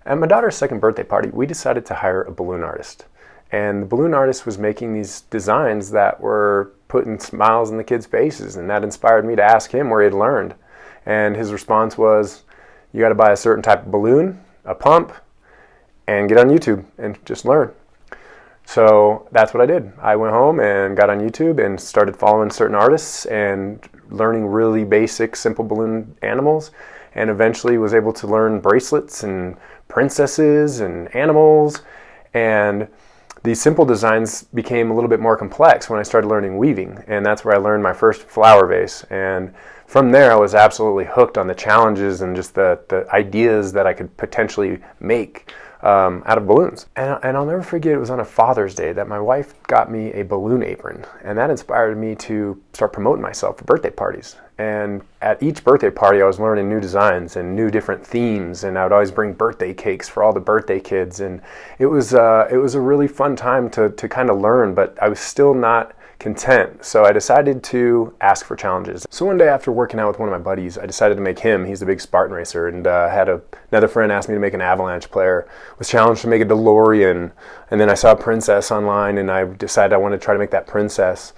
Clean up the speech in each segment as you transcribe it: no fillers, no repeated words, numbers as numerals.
At my daughter's second birthday party, we decided to hire a balloon artist. And the balloon artist was making these designs that were putting smiles on the kids' faces, and that inspired me to ask him where he had learned. And his response was, you got to buy a certain type of balloon, a pump, and get on YouTube and just learn. So that's what I did. I went home and got on YouTube and started following certain artists and learning really basic, simple balloon animals, and eventually was able to learn bracelets and princesses and animals. And these simple designs became a little bit more complex when I started learning weaving, and that's where I learned my first flower vase. And from there I was absolutely hooked on the challenges and just the ideas that I could potentially make out of balloons. And I'll never forget, it was on a Father's Day that my wife got me a balloon apron, and that inspired me to start promoting myself for birthday parties. And at each birthday party I was learning new designs and new different themes, and I would always bring birthday cakes for all the birthday kids, and it was a really fun time to kind of learn, but I was still not content. So I decided to ask for challenges. So one day after working out with one of my buddies, I decided to make him. He's a big Spartan racer, and had another friend asked me to make an avalanche player. Was challenged to make a DeLorean, and then I saw a princess online, and I decided I wanted to try to make that princess.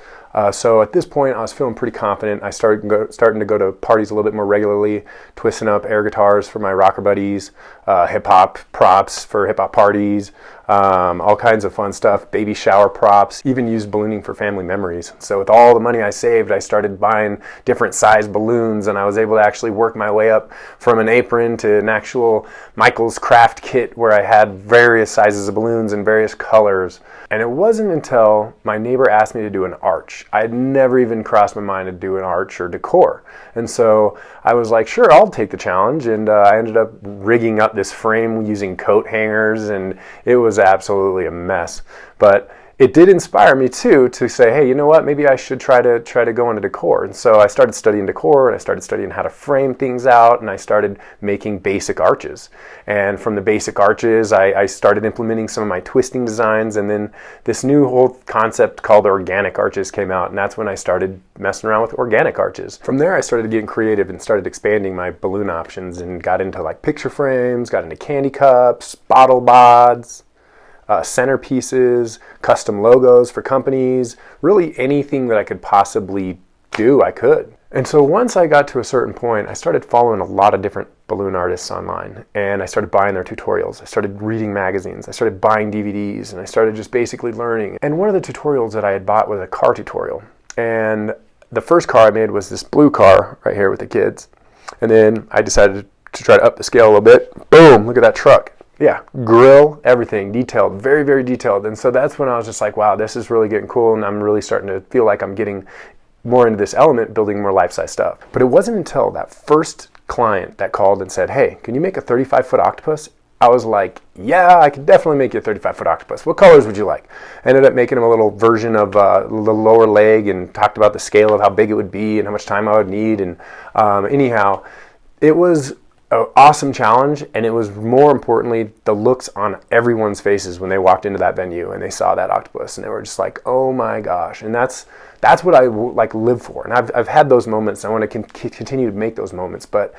So at this point I was feeling pretty confident. I starting to go to parties a little bit more regularly, twisting up air guitars for my rocker buddies, hip-hop props for hip-hop parties, all kinds of fun stuff, baby shower props, even used ballooning for family memories. So with all the money I saved, I started buying different size balloons, and I was able to actually work my way up from an apron to an actual Michael's craft kit where I had various sizes of balloons in various colors. And it wasn't until my neighbor asked me to do an arch. I had never even crossed my mind to do an arch or decor. And so I was like, sure, I'll take the challenge. And I ended up rigging up this frame using coat hangers, and it was absolutely a mess. But it did inspire me too to say, hey, you know what, maybe I should try to go into decor. And so I started studying decor, and I started studying how to frame things out, and I started making basic arches. And from the basic arches, I started implementing some of my twisting designs, and then this new whole concept called organic arches came out, and that's when I started messing around with organic arches. From there I started getting creative and started expanding my balloon options, and got into like picture frames, got into candy cups, bottle bods, centerpieces, custom logos for companies, really anything that I could possibly do, I could. And so once I got to a certain point, I started following a lot of different balloon artists online, and I started buying their tutorials. I started reading magazines, I started buying DVDs, and I started just basically learning. And one of the tutorials that I had bought was a car tutorial. And the first car I made was this blue car right here with the kids. And then I decided to try to up the scale a little bit. Boom, look at that truck. Yeah, grill, everything, detailed, very, very detailed. And so that's when I was just like, wow, this is really getting cool, and I'm really starting to feel like I'm getting more into this element, building more life-size stuff. But it wasn't until that first client that called and said, hey, can you make a 35-foot octopus? I was like, yeah, I can definitely make you a 35-foot octopus. What colors would you like? I ended up making him a little version of the lower leg, and talked about the scale of how big it would be and how much time I would need. And anyhow, it was an awesome challenge, and it was, more importantly, the looks on everyone's faces when they walked into that venue and they saw that octopus, and they were just like, oh my gosh. And that's what I like live for. And I've had those moments. I want to continue to make those moments, but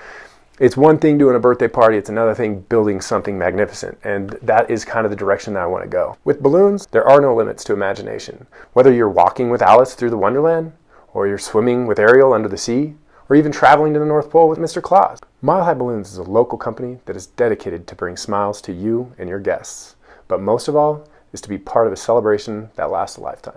it's one thing doing a birthday party, it's another thing building something magnificent, and that is kind of the direction that I want to go. With balloons, there are no limits to imagination. Whether you're walking with Alice through the Wonderland, or you're swimming with Ariel under the sea, or even traveling to the North Pole with Mr. Claus. Mile High Balloons is a local company that is dedicated to bring smiles to you and your guests, but most of all is to be part of a celebration that lasts a lifetime.